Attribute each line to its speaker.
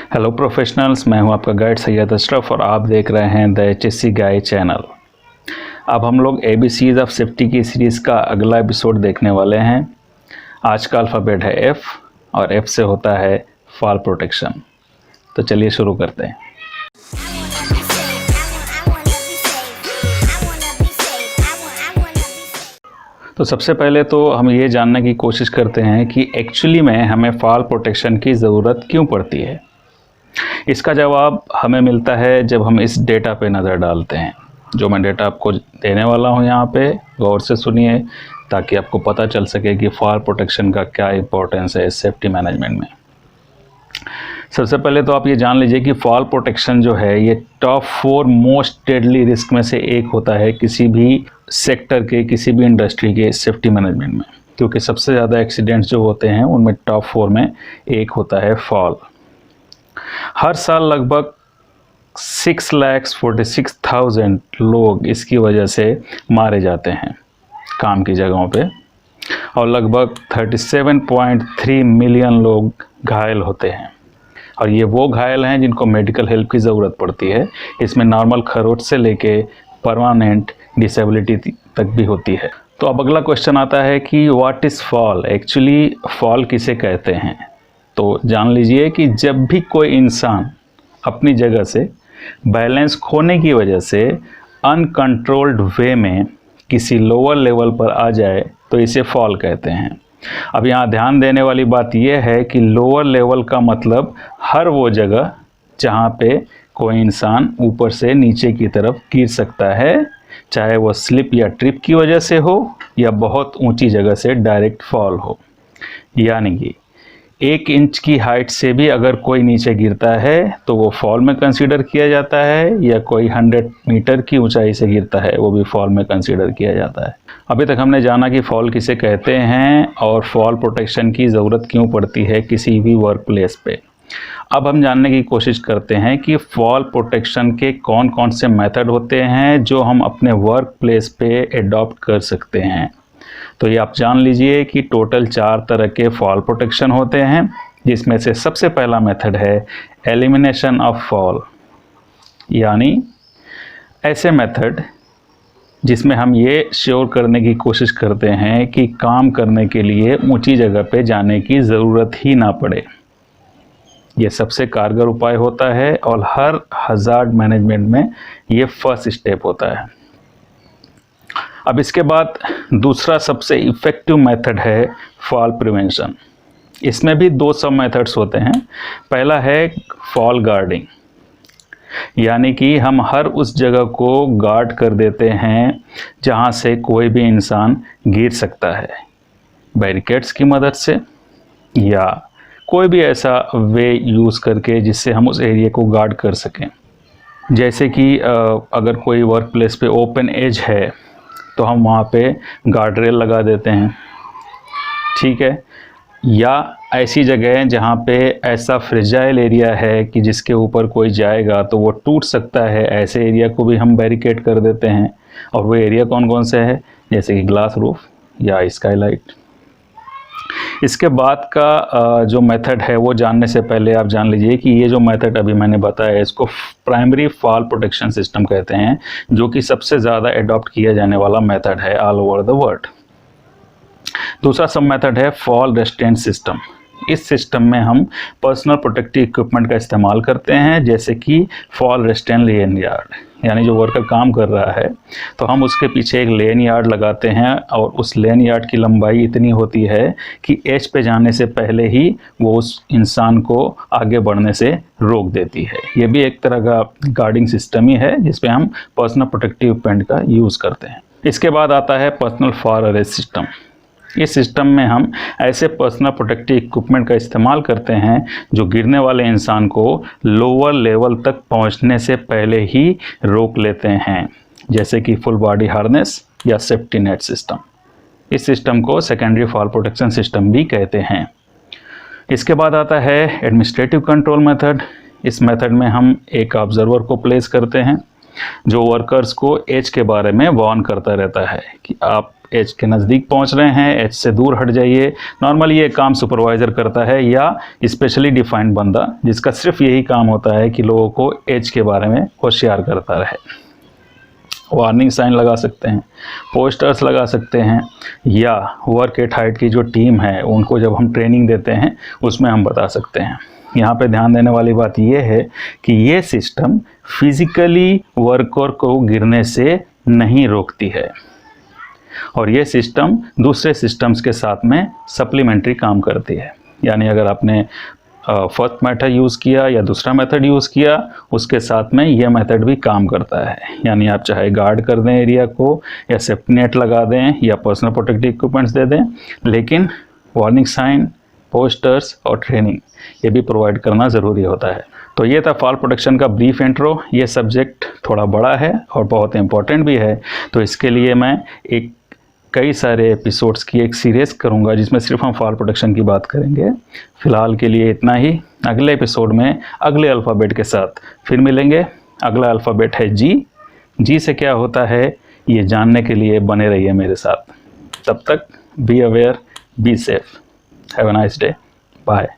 Speaker 1: Hello professionals, मैं हूं आपका गाइड सैयद अशरफ और आप देख रहे हैं द HSC गाइड चैनल। अब हम लोग ABCs ऑफ सेफ्टी की सीरीज़ का अगला एपिसोड देखने वाले हैं। आज का अल्फ़ाबेट है F और F से होता है फॉल प्रोटेक्शन। तो चलिए शुरू करते हैं। तो सबसे पहले तो हम ये जानने की कोशिश करते हैं कि एक्चुअली में हमें फॉल प्रोटेक्शन की ज़रूरत क्यों पड़ती है। इसका जवाब हमें मिलता है जब हम इस डेटा पे नज़र डालते हैं। जो मैं डेटा आपको देने वाला हूँ यहाँ पे गौर से सुनिए ताकि आपको पता चल सके कि फॉल प्रोटेक्शन का क्या इंपॉर्टेंस है सेफ्टी मैनेजमेंट में। सबसे पहले तो आप ये जान लीजिए कि फॉल प्रोटेक्शन जो है ये टॉप 4 मोस्ट डेडली रिस्क में से एक होता है किसी भी सेक्टर के, किसी भी इंडस्ट्री के सेफ्टी मैनेजमेंट में, क्योंकि सबसे ज़्यादा एक्सीडेंट्स जो होते हैं उनमें टॉप 4 में एक होता है फॉल। हर साल लगभग 6,46,000 लोग इसकी वजह से मारे जाते हैं काम की जगहों पे और लगभग 37.3 मिलियन लोग घायल होते हैं। और ये वो घायल हैं जिनको मेडिकल हेल्प की ज़रूरत पड़ती है। इसमें नॉर्मल खरोंच से लेके परमानेंट डिसेबिलिटी तक भी होती है। तो अब अगला क्वेश्चन आता है कि what is fall, actually fall किसे कहते हैं। तो जान लीजिए कि जब भी कोई इंसान अपनी जगह से बैलेंस खोने की वजह से अनकंट्रोल्ड वे में किसी लोअर लेवल पर आ जाए तो इसे फॉल कहते हैं। अब यहाँ ध्यान देने वाली बात यह है कि लोअर लेवल का मतलब हर वो जगह जहाँ पे कोई इंसान ऊपर से नीचे की तरफ गिर सकता है, चाहे वो स्लिप या ट्रिप की वजह से हो या बहुत ऊंची जगह से डायरेक्ट फॉल हो। यानी कि 1 इंच की हाइट से भी अगर कोई नीचे गिरता है तो वो फॉल में कंसीडर किया जाता है, या कोई 100 मीटर की ऊंचाई से गिरता है वो भी फॉल में कंसीडर किया जाता है। अभी तक हमने जाना कि फॉल किसे कहते हैं और फॉल प्रोटेक्शन की ज़रूरत क्यों पड़ती है किसी भी वर्क प्लेस पे। अब हम जानने की कोशिश करते हैं कि फॉल प्रोटेक्शन के कौन कौन से मेथड होते हैं जो हम अपने वर्क प्लेस पे एडॉप्ट कर सकते हैं। तो ये आप जान लीजिए कि टोटल 4 तरह के फॉल प्रोटेक्शन होते हैं, जिसमें से सबसे पहला मेथड है एलिमिनेशन ऑफ फॉल, यानी ऐसे मेथड जिसमें हम ये श्योर करने की कोशिश करते हैं कि काम करने के लिए ऊंची जगह पे जाने की ज़रूरत ही ना पड़े। ये सबसे कारगर उपाय होता है और हर हज़ार्ड मैनेजमेंट में ये फर्स्ट स्टेप होता है। अब इसके बाद दूसरा सबसे इफ़ेक्टिव मेथड है फॉल प्रिवेंशन। इसमें भी 2 सब मेथड्स होते हैं। पहला है फॉल गार्डिंग, यानी कि हम हर उस जगह को गार्ड कर देते हैं जहां से कोई भी इंसान गिर सकता है, बैरिकेड्स की मदद से या कोई भी ऐसा वे यूज़ करके जिससे हम उस एरिया को गार्ड कर सकें। जैसे कि अगर कोई वर्क प्लेस पे ओपन एज है तो हम वहाँ पे गार्ड रेल लगा देते हैं, ठीक है। या ऐसी जगह जहाँ पे ऐसा फ्रेजाइल एरिया है कि जिसके ऊपर कोई जाएगा तो वो टूट सकता है, ऐसे एरिया को भी हम बैरिकेड कर देते हैं। और वो एरिया कौन कौन से है, जैसे कि ग्लास रूफ या स्काईलाइट। इसके बाद का जो मेथड है वो जानने से पहले आप जान लीजिए कि ये जो मेथड अभी मैंने बताया इसको प्राइमरी फॉल प्रोटेक्शन सिस्टम कहते हैं, जो कि सबसे ज़्यादा एडॉप्ट किया जाने वाला मेथड है ऑल ओवर द वर्ल्ड। दूसरा सब मेथड है फॉल रेस्टेंट सिस्टम। इस सिस्टम में हम पर्सनल प्रोटेक्टिव इक्विपमेंट का इस्तेमाल करते हैं, जैसे कि फॉल रेस्टेंट लेन यार्ड, यानी जो वर्कर काम कर रहा है तो हम उसके पीछे एक लेन यार्ड लगाते हैं और उस लेन यार्ड की लंबाई इतनी होती है कि एज पे जाने से पहले ही वो उस इंसान को आगे बढ़ने से रोक देती है। ये भी एक तरह का गार्डिंग सिस्टम ही है जिसपे हम पर्सनल प्रोटेक्टिव इक्विपमेंट का यूज़ करते हैं। इसके बाद आता है पर्सनल फायर अरेस्ट सिस्टम। इस सिस्टम में हम ऐसे पर्सनल प्रोटेक्टिव इक्विपमेंट का इस्तेमाल करते हैं जो गिरने वाले इंसान को लोअर लेवल तक पहुंचने से पहले ही रोक लेते हैं, जैसे कि फुल बॉडी हार्नेस या सेफ्टी नेट सिस्टम। इस सिस्टम को सेकेंडरी फॉल प्रोटेक्शन सिस्टम भी कहते हैं। इसके बाद आता है एडमिनिस्ट्रेटिव कंट्रोल मेथड। इस मेथड में हम एक ऑब्जर्वर को प्लेस करते हैं जो वर्कर्स को एज के बारे में वार्न करता रहता है कि आप एज के नज़दीक पहुंच रहे हैं, एज से दूर हट जाइए। नॉर्मली ये काम सुपरवाइज़र करता है या स्पेशली डिफाइंड बंदा, जिसका सिर्फ यही काम होता है कि लोगों को एज के बारे में होशियार करता रहे। वार्निंग साइन लगा सकते हैं, पोस्टर्स लगा सकते हैं, या वर्क एट हाइट की जो टीम है उनको जब हम ट्रेनिंग देते हैं उसमें हम बता सकते हैं। यहाँ पे ध्यान देने वाली बात यह है कि ये सिस्टम फिजिकली वर्कर को गिरने से नहीं रोकती है, और ये सिस्टम दूसरे सिस्टम्स के साथ में सप्लीमेंट्री काम करती है। यानी अगर आपने फर्स्ट मेथड यूज़ किया या दूसरा मेथड यूज़ किया, उसके साथ में यह मेथड भी काम करता है। यानी आप चाहे गार्ड कर दें एरिया को, या सेफ्टी नेट लगा दें, या पर्सनल प्रोटेक्टिव इक्विपमेंट्स दे दें, लेकिन वार्निंग साइन, पोस्टर्स और ट्रेनिंग ये भी प्रोवाइड करना ज़रूरी होता है। तो ये था फॉल प्रोटेक्शन का ब्रीफ इंट्रो। ये सब्जेक्ट थोड़ा बड़ा है और बहुत इंपॉर्टेंट भी है, तो इसके लिए मैं कई सारे एपिसोड्स की एक सीरीज़ करूंगा जिसमें सिर्फ हम फॉल प्रोटेक्शन की बात करेंगे। फ़िलहाल के लिए इतना ही। अगले एपिसोड में अगले अल्फ़ाबेट के साथ फिर मिलेंगे। अगला अल्फ़ाबेट है जी। जी से क्या होता है ये जानने के लिए बने रहिए मेरे साथ। तब तक be aware, be safe, have a nice day, bye.